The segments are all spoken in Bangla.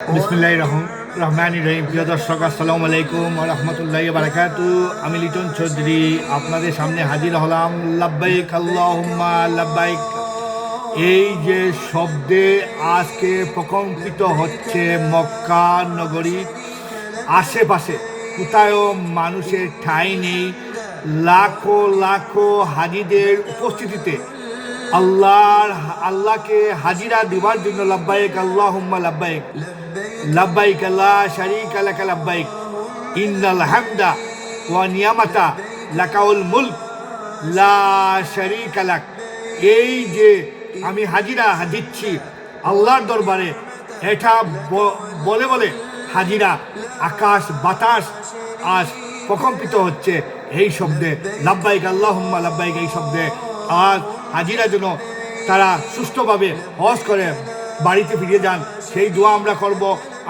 বিসমিল্লাহির রহমানির রহিম। প্রিয় দর্শক, আসসালামু আলাইকুম ওয়া রাহমাতুল্লাহি ওয়া বারাকাতুহু। আমি লিটন চৌধুরী আপনাদের সামনে হাজির হলাম। লাব্বাইক আল্লাহুম্মা লাব্বাইক। এই যে শব্দে আজকে প্রকম্পিত হচ্ছে মক্কা নগরী, আশেপাশে কোথায়ও মানুষের ঠাঁই নেই। লাখো লাখো হাজিদের উপস্থিতিতে আল্লাহকে হাজিরা দেওয়ার জন্য লাব্বাইক আল্লাহুম্মা লাব্বাইক, লাব্বাইক লা শারীকা লাকা লাব্বাইক, ইন্নাল হামদা ওয়া নিয়ামাতা লাকাউল মুলক লা শারীকা লাক। এই যে আমি হাজিরা দিচ্ছি আল্লাহর দরবারে, এটা বলে বলে হাজিরা আকাশ বাতাস আজ প্রকম্পিত হচ্ছে এই শব্দে, লাব্বাইক আল্লাহুম্মা লাব্বাইক। এই শব্দে আজ হাজিরা যেন তারা সুষ্ঠুভাবে হজ করে বাড়িতে ফিরে যান, সেই দোয়া আমরা করব।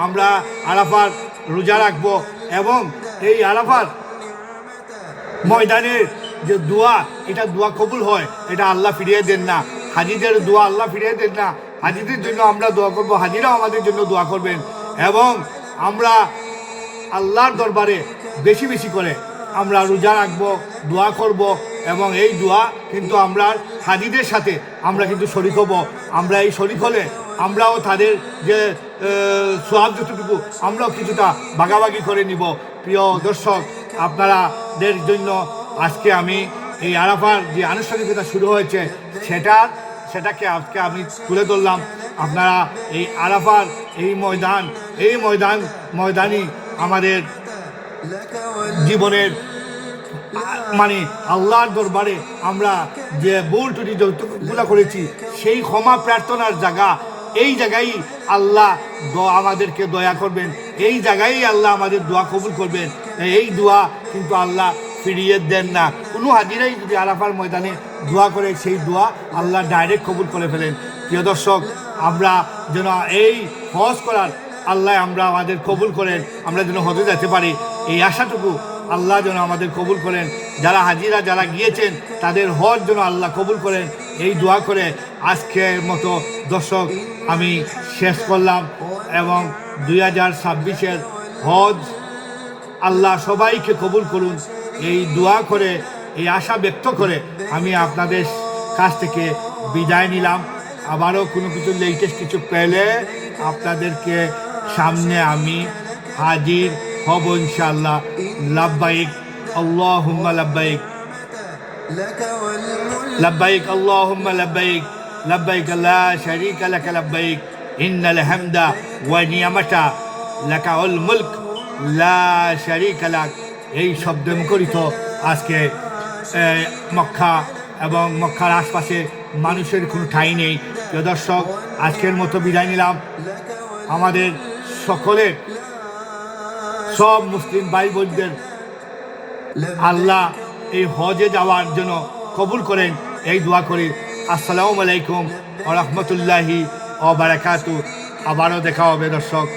আমরা আরাফার রোজা রাখব এবং এই আরাফার ময়দানের যে দোয়া, এটা দোয়া কবুল হয়, এটা আল্লাহ ফিরিয়ে দেন না। হাজিদের দোয়া আল্লাহ ফিরিয়ে দেন না। হাজিদের জন্য আমরা দোয়া করব, হাজিরাও আমাদের জন্য দোয়া করবেন এবং আমরা আল্লাহর দরবারে বেশি বেশি করে আমরা রোজা রাখবো, দোয়া করব এবং এই দোয়া কিন্তু আমরা হাজিদের সাথে আমরা কিন্তু শরীক হব। আমরা এই শরীক হলে আমরাও তাদের যে সোয়াব যতটুকু আমরাও কিছুটা ভাগাভাগি করে নিব। প্রিয় দর্শক, আপনাদের জন্য আজকে আমি এই আরাফার যে আনুষ্ঠানিকতা শুরু হয়েছে সেটাকে আজকে আমি তুলে ধরলাম। আপনারা এই আরাফার এই ময়দানই আমাদের জীবনের মানে আল্লাহর দরবারে আমরা যে ভুল ত্রুটি যতগুলো করেছি সেই ক্ষমা প্রার্থনার জায়গা। এই জায়গায় আল্লাহ আমাদেরকে দয়া করবেন, এই জায়গায় আল্লাহ আমাদের দোয়া কবুল করবেন। এই দোয়া কিন্তু আল্লাহ ফিরিয়ে দেন না। কোনো হাজিরাই যদি আরাফার ময়দানে দোয়া করে সেই দোয়া আল্লাহ ডাইরেক্ট কবুল করে ফেলেন। প্রিয় দর্শক, আমরা যেন এই হজ করার আল্লাহ আমাদের কবুল করেন, আমরা যেন হজে যেতে পারি, এই আশাটুকু আল্লাহ যেন আমাদের কবুল করেন। যারা গিয়েছেন তাদের হজ যেন আল্লাহ কবুল করেন, এই দোয়া করে আজকের মতো দর্শক আমি শেষ করলাম। এবং 2026-এর হজ আল্লাহ সবাইকে কবুল করুন, এই দোয়া করে, এই আশা ব্যক্ত করে আমি আপনাদের কাছ থেকে বিদায় নিলাম। আবারও কোনো কিছু লেটেস্ট কিছু পেলে আপনাদেরকে সামনে আমি হাজির হব ইনশাআল্লাহ। লাব্বাইক আল্লাহুম্মা লাব্বাইক, লাব্বাইক আল্লাহুম্মা লাব্বাইক, লাব্বাইক লা শারীকা লাকা লাব্বাইক, ইন্নাল হামদা ওয়া নিয়ামাতা লাকাউল মুলক লা শারীকা লাক। এই শব্দ মুখরিত আজকে মক্কা এবং মক্কার আশপাশে মানুষের কোনো ঠাঁই নেই। প্রিয় দর্শক, আজকের মতো বিদায় নিলাম। আমাদের সকলের সব মুসলিম ভাই বোনদের আল্লাহ এই হজে যাওয়ার জন্য কবুল করেন, এই দোয়া করি। আসসালামু আলাইকুম ওয়া রাহমাতুল্লাহি ওয়া বারাকাতুহু। আবারও দেখা হবে দর্শক।